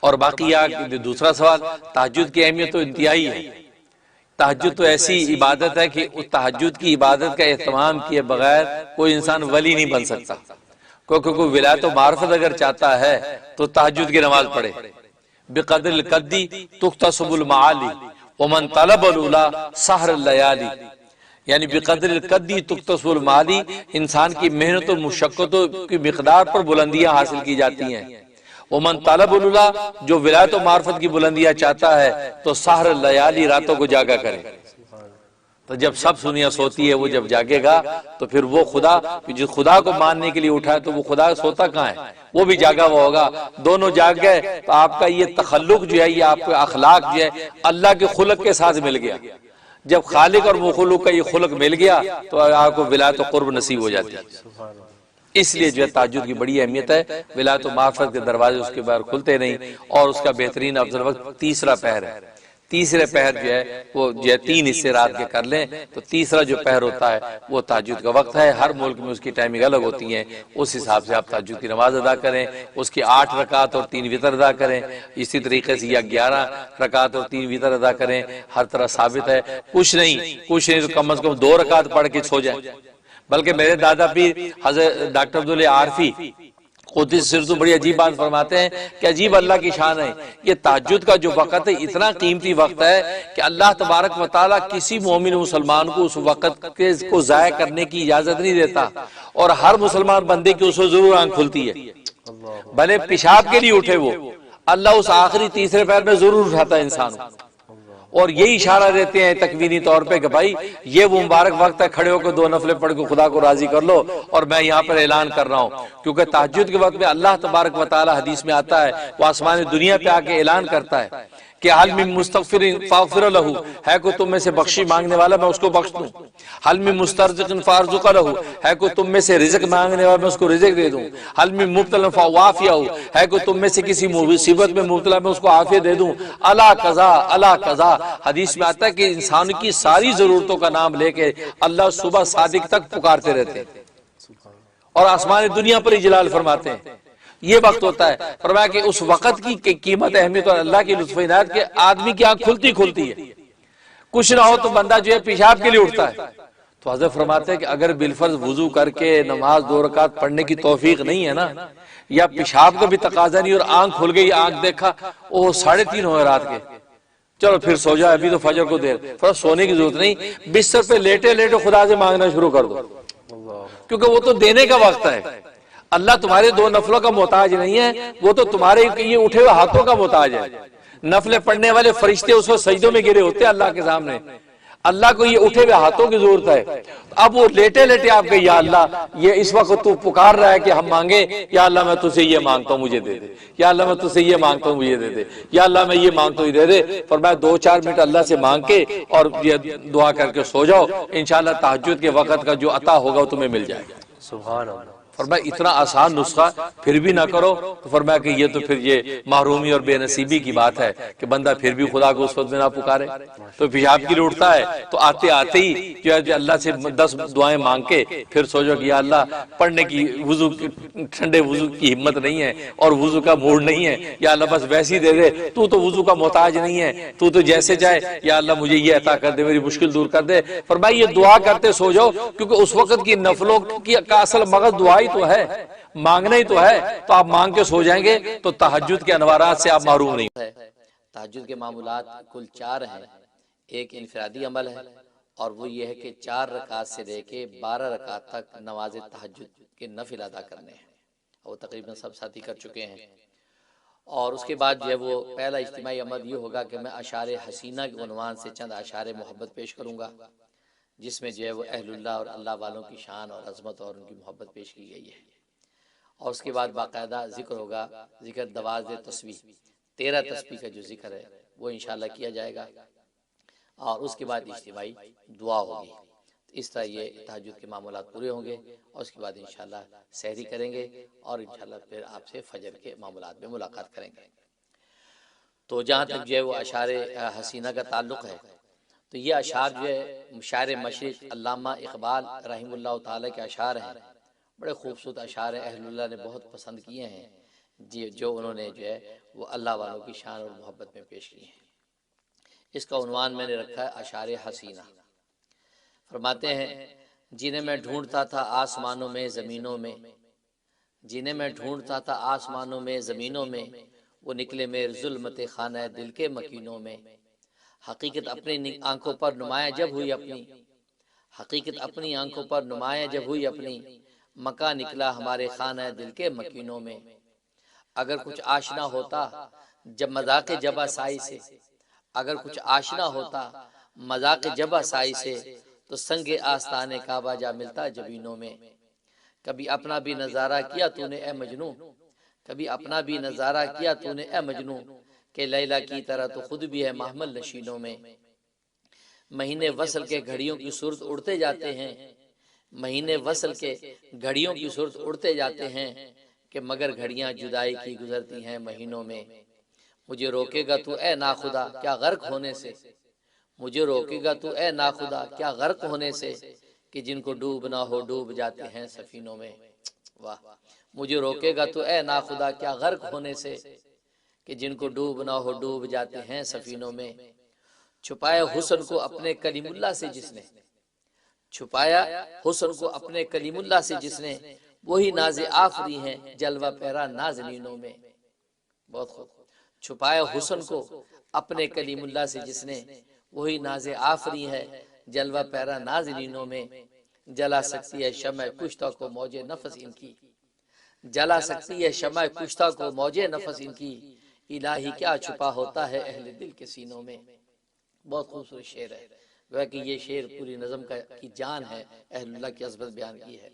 اور باقی دوسرا سوال، تہجد کی اہمیت تو انتہائی ہے۔ تہجد تو ایسی عبادت ہے کہ اس تہجد کی عبادت کا اہتمام کیے بغیر کوئی انسان ولی نہیں بن سکتا، کیونکہ کوئی ولایت و معرفت اگر چاہتا ہے تو تہجد کی نماز پڑھے۔ بقدر القدی تکتسب المعالی ومن طلب الاولی سحر اللیالی، یعنی بقدر القدی تکتسب المعالی، انسان کی محنت و مشقتوں کی مقدار پر بلندیاں حاصل کی جاتی ہیں۔ ومن طلب الاولی، جو ولایت و معرفت کی بلندیاں چاہتا ہے تو سحر اللیالی، راتوں کو جاگا کرے۔ تو جب سب دنیا سوتی ہے وہ جب جاگے گا تو پھر وہ خدا، جو خدا کو ماننے کے لیے اٹھا ہے تو وہ خدا سوتا کہاں ہے، وہ بھی جاگا ہوا ہوگا۔ دونوں جاگ گئے تو آپ کا یہ تخلق جو ہے، یہ آپ کا اخلاق جو ہے اللہ کے خلق کے ساتھ مل گیا۔ جب خالق اور مخلوق کا یہ خلق مل گیا تو آپ کو ولایت و قرب نصیب ہو جاتی ہے۔ اس لیے جو ہے تہجد کی بڑی اہمیت ہے۔ ولایت و معرفت کے دروازے اس کے باہر کھلتے نہیں، اور اس کا بہترین افضل وقت تیسرا پہر ہے۔ تیسرے پہر جو ہے وہ جو ہے 3 حصے رات کے کر لیں تو تیسرا جو پہر ہوتا ہے وہ تہجد کا وقت ہے۔ ہر ملک میں اس کی ٹائمنگ الگ ہوتی ہیں، اس حساب سے آپ تہجد کی نماز ادا کریں، اس کی 8 رکعت اور 3 وتر ادا کریں، اسی طریقے سے یا 11 رکعت اور 3 وتر ادا کریں۔ ہر طرح ثابت ہے، کچھ نہیں تو کم از کم 2 رکعت پڑھ کے سو جائیں۔ بلکہ میرے دادا پیر حضرت ڈاکٹر عبداللہ عارفی قدس سرتو بڑی عجیب بات فرماتے ہیں کہ عجیب اللہ کی شان ہے، یہ تہجد کا جو وقت ہے اتنا قیمتی وقت ہے کہ اللہ تبارک و تعالیٰ کسی مومن مسلمان کو اس وقت کو ضائع کرنے کی اجازت نہیں دیتا، اور ہر مسلمان بندے کی اس کو ضرور آنکھ کھلتی ہے، بھلے پیشاب کے لیے اٹھے وہ، اللہ اس آخری تیسرے پہر میں ضرور اٹھاتا ہے انسان کو۔ اور یہی اشارہ دیتے ہیں تکوینی طور پہ کہ بھائی یہ وہ مبارک وقت ہے، کھڑے ہو کے 2 نفلیں پڑھ کے خدا کو راضی کر لو۔ اور میں یہاں پر اعلان کر رہا ہوں کیونکہ تہجد کے وقت میں اللہ تبارک و تعالی حدیث میں آتا ہے، وہ آسمان دنیا پہ آ کے اعلان کرتا ہے کہ حل من مستغفر فاغفر لہ، ہے کوئی تم میں سے بخشی مانگنے والا میں اس کو بخش دوں، حل من مسترزق فارزق لہ، ہے کوئی تم میں سے رزق مانگنے والا میں اس کو رزق دے دوں، حل من مبتلا فعافیہ، ہے کوئی تم میں سے کسی مصیبت میں مبتلا میں اس کو عافیت دے دوں، الا قضا الا قضا۔ حدیث میں آتا ہے کہ انسان کی ساری ضرورتوں کا نام لے کے اللہ صبح صادق تک پکارتے رہتے ہیں اور آسمان دنیا پر اجلال فرماتے ہیں۔ یہ وقت ہوتا ہے، فرمایا کہ اس وقت کی قیمت اہمیت اور اللہ کی لطف عنایت کے آدمی کی آنکھ کھلتی ہے، کچھ نہ ہو تو بندہ جو ہے پیشاب کے لیے اٹھتا ہے۔ تو حضرت فرماتے ہیں کہ اگر بالفرض وضو کر کے نماز 2 رکعت پڑھنے کی توفیق نہیں ہے نا، یا پیشاب کا بھی تقاضا نہیں اور آنکھ کھل گئی، آنکھ دیکھا وہ 3:30 ہوئے رات کے، چلو پھر سو جائے، ابھی تو فجر کو دیر، فرض سونے کی ضرورت نہیں، بستر پہ لیٹے لیٹے خدا سے مانگنا شروع کر دو، کیونکہ وہ تو دینے کا وقت ہے۔ اللہ تمہارے 2 نفلوں کا محتاج نہیں ہے، وہ تو تمہارے یہ اٹھے ہوئے ہاتھوں کا محتاج ہے۔ نفلیں پڑھنے والے فرشتے اس وقت سجدوں میں گرے ہوتے ہیں اللہ کے سامنے، اللہ کو یہ اٹھے ہوئے ہاتھوں کی ضرورت ہے۔ اب وہ لیٹے لیٹے آپ کے یا اللہ یہ اس وقت تو پکار رہا ہے کہ ہم مانگے، یا اللہ میں تجھ سے یہ مانگتا ہوں مجھے دے دے، یا اللہ میں تجھ سے یہ مانگتا ہوں مجھے دے دے، یا اللہ میں یہ مانگتا ہوں دے دے۔ فرمایا 2-4 منٹ اللہ سے مانگ کے اور یہ دعا کر کے سو جاؤ، انشاءاللہ تہجد کے وقت کا جو عطا ہوگا وہ تمہیں مل جائے گا۔ سبحان اللہ۔ فرمایا اتنا آسان نسخہ پھر بھی نہ کرو، تو فرمایا کہ یہ تو پھر یہ محرومی اور بے نصیبی کی بات ہے کہ بندہ پھر بھی خدا کو اس وقت میں نہ پکارے۔ تو پیشاب کے لیے اٹھتا ہے تو آتے آتے ہی جو ہے اللہ سے 10 دعائیں مانگ کے پھر سوچو کہ یا اللہ پڑھنے کی ٹھنڈے وضو کی ہمت نہیں ہے اور وضو کا موڈ نہیں ہے، یا اللہ بس ویسے ہی دے دے، تو وضو کا محتاج نہیں ہے، تو جیسے چاہے یا اللہ مجھے یہ عطا کر دے، میری مشکل دور کر دے۔ فرمایا یہ دعا کرتے سو جاؤ، کیونکہ اس وقت کی نفلوں کا اصل مغز دعا تو ہے، مانگنا ہی تو ہے، تو آپ مانگ کے سو جائیں گے تو تہجد کے انوارات سے آپ محروم نہیں ہیں۔ تہجد کے معمولات کل 4 ہیں، ایک انفرادی عمل ہے اور وہ یہ ہے کہ 4 رکعت سے لے کے 12 رکعت تک نماز تہجد کے نفل ادا کرنے ہیں، وہ تقریباً سب ساتھی کر چکے ہیں۔ اور اس کے بعد جو ہے وہ پہلا اجتماعی عمل یہ ہوگا کہ میں اشعار حسینہ کے عنوان سے چند اشعار محبت پیش کروں گا، جس میں جو ہے وہ اہل اللہ اور اللہ والوں کی شان اور عظمت اور ان کی محبت پیش کی گئی ہے۔ اور اس کے بعد باقاعدہ ذکر ہوگا، ذکر دواز تسبیح، 13 تسبیح کا جو ذکر ہے وہ انشاءاللہ کیا جائے گا، اور اس کے بعد اجتماعی دعا ہوگی۔ اس طرح یہ تہجد کے معمولات پورے ہوں گے، اور اس کے بعد انشاءاللہ سحری کریں گے اور انشاءاللہ پھر آپ سے فجر کے معمولات میں ملاقات کریں گے۔ تو جہاں تک جو ہے وہ اشعار حسینہ کا تعلق ہے، تو یہ اشعار جو ہے شاعر مشرق علامہ اقبال رحمہ اللہ تعالیٰ کے اشعار ہیں، بڑے خوبصورت اشعار اہل اللہ نے بہت پسند کیے ہیں۔ جی جو انہوں نے جو ہے وہ اللہ والوں کی شان اور محبت میں پیش کی ہیں۔ اس کا عنوان میں نے رکھا ہے اشعار حسینہ۔ فرماتے ہیں جنہیں میں ڈھونڈتا تھا آسمانوں میں زمینوں میں، جنہیں میں ڈھونڈتا تھا آسمانوں میں زمینوں میں، وہ نکلے میرے ظلمت خانہ دل کے مکینوں میں۔ حقیقت اپنی آنکھوں پر نمایاں جب ہوئی اپنی، حقیقت اپنی آنکھوں پر نمایاں جب ہوئی اپنی، مکہ نکلا ہمارے خانہ دل کے مکینوں میں۔ اگر کچھ آشنا ہوتا جب مذاق جبا سائی سے، اگر کچھ آشنا ہوتا مذاق جبا سائی سے، تو سنگ آستان کعبہ جا ملتا جبینوں میں۔ کبھی اپنا بھی نظارہ کیا تو نے اے مجنوں، کبھی اپنا بھی نظارہ کیا تو نے اے مجنوں، کہ لیلا کی طرح تو خود بھی ہے محمل نشینوں میں۔ مہینے وصل کے گھڑیوں کی صورت اڑتے جاتے ہیں، مہینے وصل کے گھڑیوں کی صورت اڑتے جاتے ہیں، کہ مگر گھڑیاں جدائی کی گزرتی ہیں مہینوں میں۔ مجھے روکے گا تو اے ناخدا کیا غرق ہونے سے، مجھے روکے گا تو اے ناخدا کیا غرق ہونے سے، کہ جن کو ڈوبنا ہو ڈوب جاتے ہیں سفینوں میں۔ واہ، مجھے روکے گا تو اے ناخدا کیا غرق ہونے سے، کہ جن کو ڈوبنا ہو ڈوب جاتے ہیں سفینوں میں۔ چھپایا حسن کو اپنے کلیم اللہ سے جس نے، چھپایا حسن کو اپنے کلیم اللہ سے جس نے، وہی ناز آفری ہیں جلوہ پیرا نازنینوں میں۔ بہت خوب، چھپایا حسن کو اپنے کلیم اللہ سے جس نے، وہی ناز آفری ہے جلوہ پیرا نازنینوں میں۔ جلا سکتی ہے شمع کشتہ کو موج نفس ان کی، جلا سکتی ہے شمع کشتہ کو موج نفس ان کی، الہی کیا چھپا ہوتا ہے اہل دل کے سینوں میں۔ بہت خوبصورت شعر ہے، گویا کہ یہ شعر پوری نظم کی جان ہے، اہل اللہ کی عظمت بیان کی ہے۔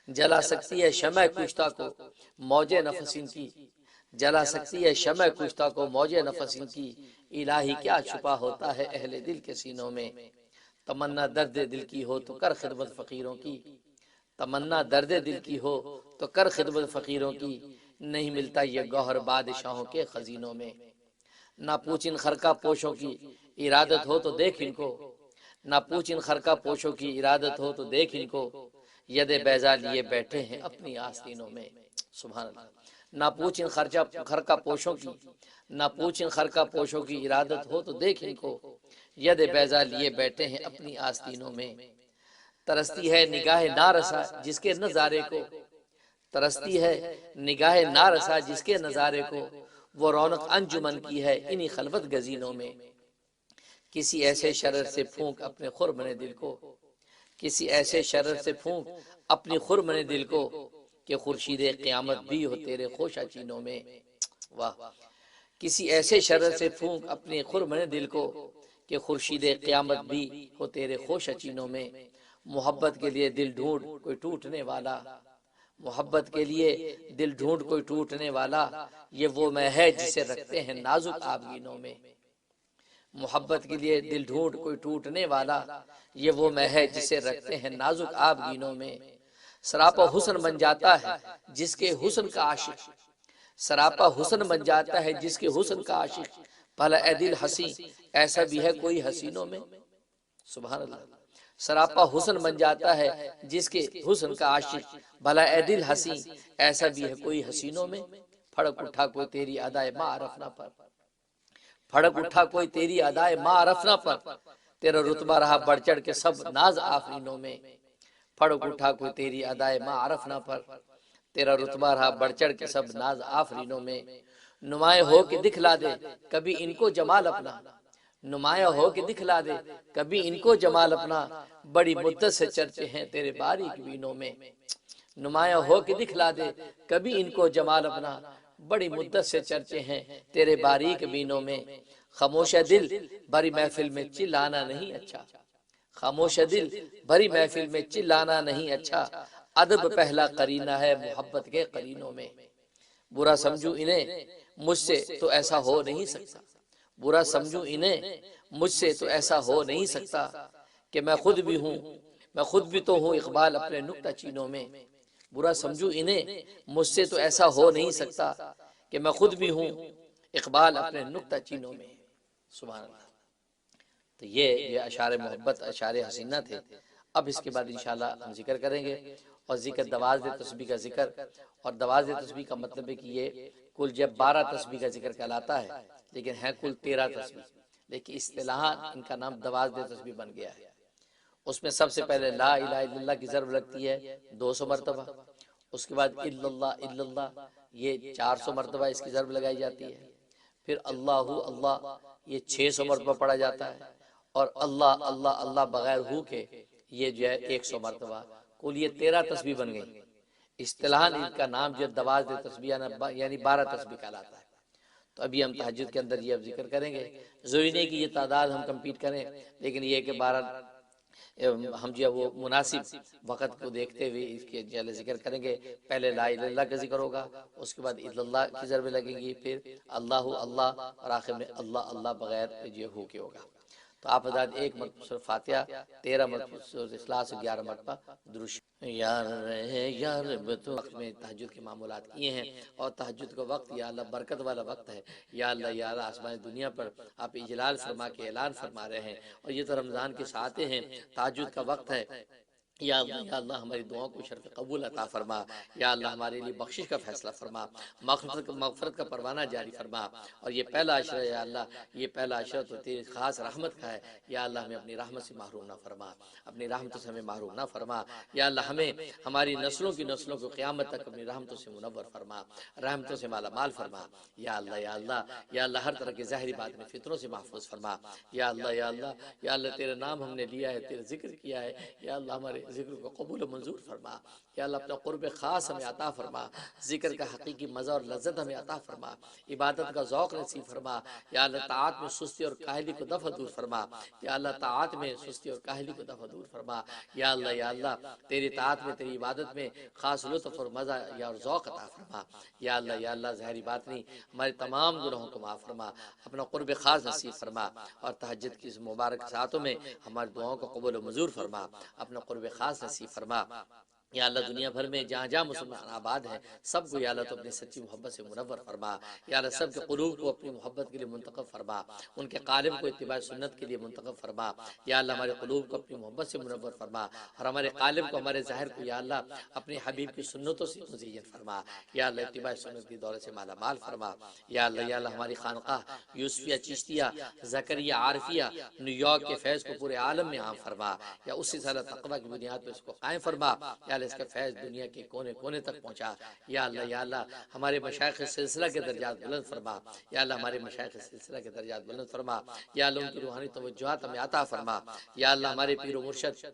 جلا سکتی ہے شمع کشتہ کو موج نفس ان کی، جلا سکتی ہے شمع کشتہ کو موج نفس ان کی، الہی کیا چھپا ہوتا ہے اہل دل کے سینوں میں۔ تمنا درد دل کی ہو تو کر خدمت فقیروں کی، تمنا درد دل کی ہو تو کر خدمت فقیروں کی، نہیں ملتا یہ گوہر بادشاہوں کے خزینوں میں۔ نہ پوچھ ان خرقہ پوشوں کی ارادت ہو تو دیکھ ان کو، نہ پوچھ ان خرقہ پوشوں کی ارادت ہو تو دیکھ ان کو، ید بیضا لیے بیٹھے ہیں اپنی آستینوں میں۔ سبحان اللہ۔ نہ پوچھ ان خرقہ پوشوں کی، نہ پوچھ ان خرقہ پوشوں کی ارادت ہو تو دیکھ ان کو، ید بیضا لیے بیٹھے ہیں اپنی آستینوں میں۔ ترستی ہے نگاہ نارسا جس کے نظارے کو، ترستی ہے نگاہ نارسا جس کے نظارے کو، وہ رونق انجمن کی ہے انہی خلوت گزینوں میں۔ کسی ایسے شرر سے پھونک اپنے خرمن دل کو، کسی ایسے شرر سے پھونک اپنی خرمن دل کو، کہ خورشید قیامت بھی ہو تیرے خوشا چینوں میں۔ واہ، کسی ایسے شرر سے پھونک اپنے خرمن دل کو، کہ خورشید قیامت بھی ہو تیرے خوشا چینوں میں۔ محبت کے لیے دل ڈھونڈ کوئی ٹوٹنے والا، محبت کے لیے دل ڈھونڈ کوئی ٹوٹنے والا، یہ وہ میں ہے جسے رکھتے ہیں نازک آبگینوں میں۔ محبت کے لیے دل ڈھونڈ کوئی ٹوٹنے والا، یہ وہ میں ہے جسے رکھتے ہیں نازک آبگینوں میں۔ سراپا حسن بن جاتا ہے جس کے حسن کا عاشق، سراپا حسن بن جاتا ہے جس کے حسن کا عاشق، بھلا اے دل حسین ایسا بھی ہے کوئی حسینوں میں۔ سبحان اللہ۔ سراپا حسن بن جاتا ہے جس کے حسن کا عاشق، بھلا اے دل حسین ایسا بھی ہے کوئی حسینوں میں۔ پھڑک اٹھا کوئی تیری ادائے معرف نہ پر، پھڑک اٹھا کوئی تیری ادائے معرف نہ پر، تیرا رتبہ رہا بڑھ چڑھ کے سب ناز آفرینوں میں۔ پھڑک اٹھا کوئی تیری ادائے معرف نہ پر، تیرا رتبہ رہا بڑھ چڑھ کے سب ناز آفرینوں میں۔ نمایاں ہو کے دکھلا دے کبھی ان کو جمال اپنا، نمایاں ہو کے دکھلا دے کبھی ان کو جمال اپنا، بڑی مدت سے چرچے ہیں تیرے باریک بینوں میں۔ نمایاں ہو کے دکھلا دے کبھی ان کو جمال اپنا، بڑی مدت سے چرچے ہیں تیرے باریک بینوں میں۔ خاموش دل بھری محفل میں چلانا نہیں اچھا، خاموش دل بھری محفل میں چلانا نہیں اچھا، ادب پہلا قرینہ ہے محبت کے قرینوں میں۔ برا سمجھو انہیں مجھ سے تو ایسا ہو نہیں سکتا، برا سمجھو انہیں مجھ سے تو ایسا ہو نہیں سکتا، کہ میں خود بھی ہوں، میں خود بھی تو ہوں اقبال اپنے نکتہ چینوں میں۔ برا سمجھو انہیں مجھ سے تو ایسا ہو نہیں سکتا، کہ میں خود بھی ہوں اقبال اپنے نکتہ چینوں میں۔ سبحان اللہ۔ تو یہ اشعار محبت اشعار حسینہ تھے۔ اب اس کے بعد انشاءاللہ ہم ذکر کریں گے، اور ذکر دواز تسبیح کا ذکر، اور دواز تسبیح کا مطلب ہے کہ یہ کل جب 12 تسبیح کا ذکر کہلاتا ہے، لیکن ہے کل 13 تسبیح، لیکن اصطلاحاً ان کا نام 12 تسبیح بن گیا ہے۔ اس میں سب سے پہلے لا الہ الا اللہ کی ضرب لگتی ہے 200 مرتبہ، اس کے بعد الا اللہ یہ 400 مرتبہ اس کی ضرب لگائی جاتی ہے، پھر اللہ اللہ یہ 600 مرتبہ پڑھا جاتا ہے، اور اللہ اللہ اللہ بغیر ہو کے یہ جو ہے 100 مرتبہ، کل یہ 13 تسبیح بن گئی۔ اصطلاحاً ان کا نام جو 12 تسبیح یعنی 12 تسبیح کہلاتا ہے۔ تو ابھی ہم تہجد کے اندر یہ اب ذکر کریں گے، ضروری نہیں کہ یہ تعداد ہم کمپیٹ کریں، لیکن یہ کہ 12 ہم جو ہے وہ مناسب وقت کو دیکھتے ہوئے اس کے جو ذکر کریں گے۔ پہلے لا الہ الا اللہ کا ذکر ہوگا، اس کے بعد الا اللہ کی ضربیں لگیں گی، پھر اللہ اللہ، اور آخر میں اللہ اللہ بغیر جو ہو کے ہوگا۔ تو آپ حضرات 1 مرتبہ سورہ فاتحہ، 13 مرتبہ سورہ اخلاص، 11 مرتبہ درود یار رہے یار تو وقت میں تہجد کے معمولات کیے ہیں، اور تہجد کا وقت یا اللہ برکت والا وقت ہے، یا اللہ آسمان دنیا پر آپ اجلال فرما کے اعلان فرما رہے ہیں، اور یہ تو رمضان کے ساتھ ہیں، تہجد کا وقت ہے، یا اللہ ہماری دعاؤں کو شرف قبول عطا فرما، یا اللہ ہمارے لیے بخشش کا فیصلہ فرما، مغفرت کا پروانہ جاری فرما، اور یہ پہلا عشرہ یا اللہ، یہ پہلا عشرہ تو تیری خاص رحمت کا ہے، یا اللہ ہمیں اپنی رحمت سے محروم نہ فرما، اپنی رحمتوں سے ہمیں محروم نہ فرما، یا اللہ ہمیں ہماری نسلوں کی نسلوں کو قیامت تک اپنی رحمتوں سے منور فرما، رحمتوں سے مالا مال فرما، یا اللہ یا اللہ یا اللہ ہر طرح کی ظاہری بات میں فتنوں سے محفوظ فرما، یا اللہ یا اللہ یا اللہ تیرے نام ہم نے لیا ہے، تیرے ذکر کیا ہے، یا اللہ ہمارے ذکر کو قبول و منظور فرما، یا اللہ اپنا قرب خاص ہمیں عطا فرما، ذکر کا حقیقی مزہ اور لذت ہمیں عطا فرما، عبادت کا ذوق نصیب فرما، یا اللہ طاعت میں سستی اور کاہلی کو دفع دور فرما، یا اللہ طاعت میں سستی اور کاہلی کو دفع دور فرما، یا اللہ تیری طاعت میں تیری عبادت میں خاص لطف اور مزہ یا اور ذوق عطا فرما، یا اللہ ظاہری بات نہیں ہمارے تمام گناہوں کو معاف فرما، اپنا قرب خاص نصیب فرما، اور تہجد کی اس مبارک ساعتوں میں ہماری دعاؤں کو قبول و منظور فرما، اپنا قرب خاص نصیب فرما، یا اللہ دنیا بھر میں جہاں جہاں مسلمان آباد ہیں سب کو یا اللہ تو اپنی سچی محبت سے منور فرما، یا اللہ سب کے قلوب کو اپنی محبت کے لیے منتخب فرما، ان کے قالب کو اتباع سنت کے لیے منتخب فرما، یا اللہ ہمارے قلوب کو اپنی محبت سے منور فرما، اور ہمارے قالب کو ہمارے ظاہر کو یا اللہ اپنے حبیب کی سنتوں سے مزین فرما، یا اللہ اتباع سنت کی دولت سے مالا مال فرما، یا اللہ ہماری خانقاہ یوسفیہ چشتیہ زکریہ عارفیہ نیو یارک کے فیض کو پورے عالم میں عام فرما، یا اسی صلاح تقویٰ کی بنیاد پر اس کو قائم فرما، یا اللہ اس کا فیض دنیا کے کونے کونے تک پہنچا، یا اللہ ہمارے مشائخ سلسلہ کے درجات بلند فرما، یا اللہ ہمارے مشائخ سلسلہ کے درجات بلند فرما، یا اللہ ان کی روحانی توجہات ہمیں عطا فرما، یا اللہ ہمارے پیر و مرشد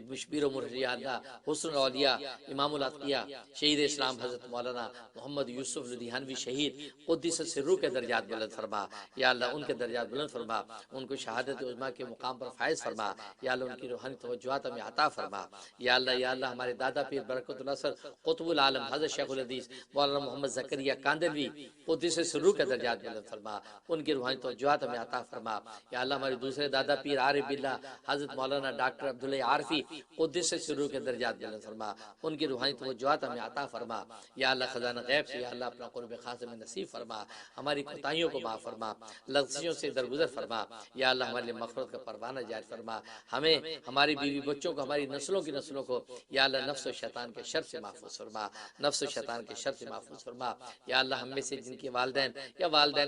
مشبیر و مرشد یا اللہ حسن الاولیاء امام الاتقیاء شہید اسلام حضرت مولانا محمد یوسف لدھیانوی شہید قدس سرو کے درجات بلند فرما، یا اللہ ان کے درجات بلند فرما، ان کو شہادت عظمیٰ کے مقام پر فائز فرما، یا اللہ ان کی روحانی توجہات ہمیں عطا فرما، یا اللہ ہمارے دادا پیر برکت الاثر قطب العالم حضرت شیخ الحدیث مولانا محمد زکریا کاندلوی قدس سرو کے درجات بلند فرما، ان کی روحانی توجہات ہمیں عطا فرما، یا اللہ ہمارے دوسرے دادا پیر عارف باللہ حضرت مولانا ڈاکٹر عبداللہ عارفی قدس سرو کے درجات بلند فرما، ان کی روحانی توجہات ہمیں عطا فرما، یا اللہ خزانہ غیب سے یا اللہ اپنا قرب خاص میں نصیب فرما، ہماری کوتاہیوں کو معاف فرما، لغزشوں سے درگزر فرما، یا اللہ ہمارے لیے مغفرت کا پروانہ جاری فرما، ہمیں ہماری بیوی بچوں کو ہماری نسلوں کو یا اللہ نفس و شیطان کے شر سے محفوظ فرما، نفس و شیطان کے شر سے محفوظ فرما، یا اللہ ہم میں سے جن کے والدین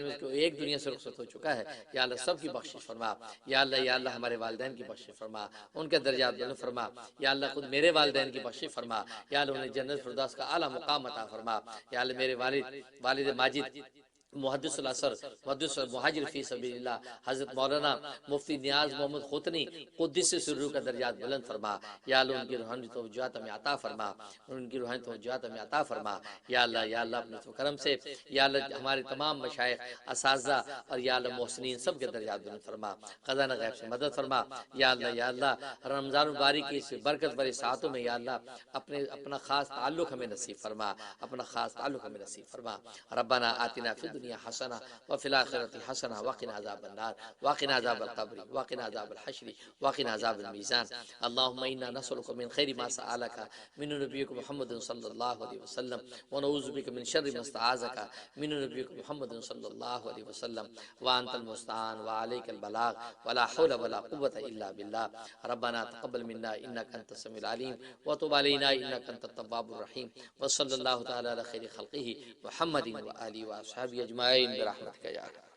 میں کو ایک دنیا سے رخصت ہو چکا ہے یا اللہ سب کی بخشش فرما، یا اللہ ہمارے والدین کی بخشش فرما، ان کے درجات بلند فرما، یا اللہ خود میرے والدین کی بخشش فرما، یا اللہ انہیں جنت فردوس کا اعلیٰ مقام عطا فرما، یا اللہ میرے والد ماجد محدث الاثر محدث مہاجر فی سبیل اللہ حضرت مولانا مفتی نیاز محمد خوتنی قدس سرو کا درجات بلند فرما، یا اللہ ان کی روحانی توجہات ہمیں عطا فرما، ان کی روحانی توجہات ہمیں عطا فرما، یا اللہ اپنے کرم سے یا اللہ ہمارے تمام مشائخ اساتذہ اور یا اللہ محسنین سب کے درجات بلند فرما، خزانہ غیب سے مدد فرما، یا اللہ رمضان مبارک کی اس برکت بھری ساعتوں میں یا اللہ اپنا خاص تعلق ہمیں نصیب فرما، اپنا خاص تعلق ہمیں نصیب فرما، ربنا آتنا فی الدنیا الدنيا حسنة وفي الآخرة حسنة وقنا عذاب النار وقنا عذاب القبر وقنا عذاب الحشر وقنا عذاب الميزان. اللهم إنا نسألك من خير ما سألك من نبيك محمد صلى الله عليه وسلم ونعوذ بك من شر ما استعاذك من نبيك محمد صلى الله عليه وسلم وأنت المستعان وعليك البلاغ ولا حول ولا قوة إلا بالله. ربنا تقبل منا إنك أنت السميع العليم وتب علينا إنك أنت التواب الرحيم. وصلى الله تعالى على خير خلقه محمد وآله وأصحابه أجمعين برحمتك يا أرحم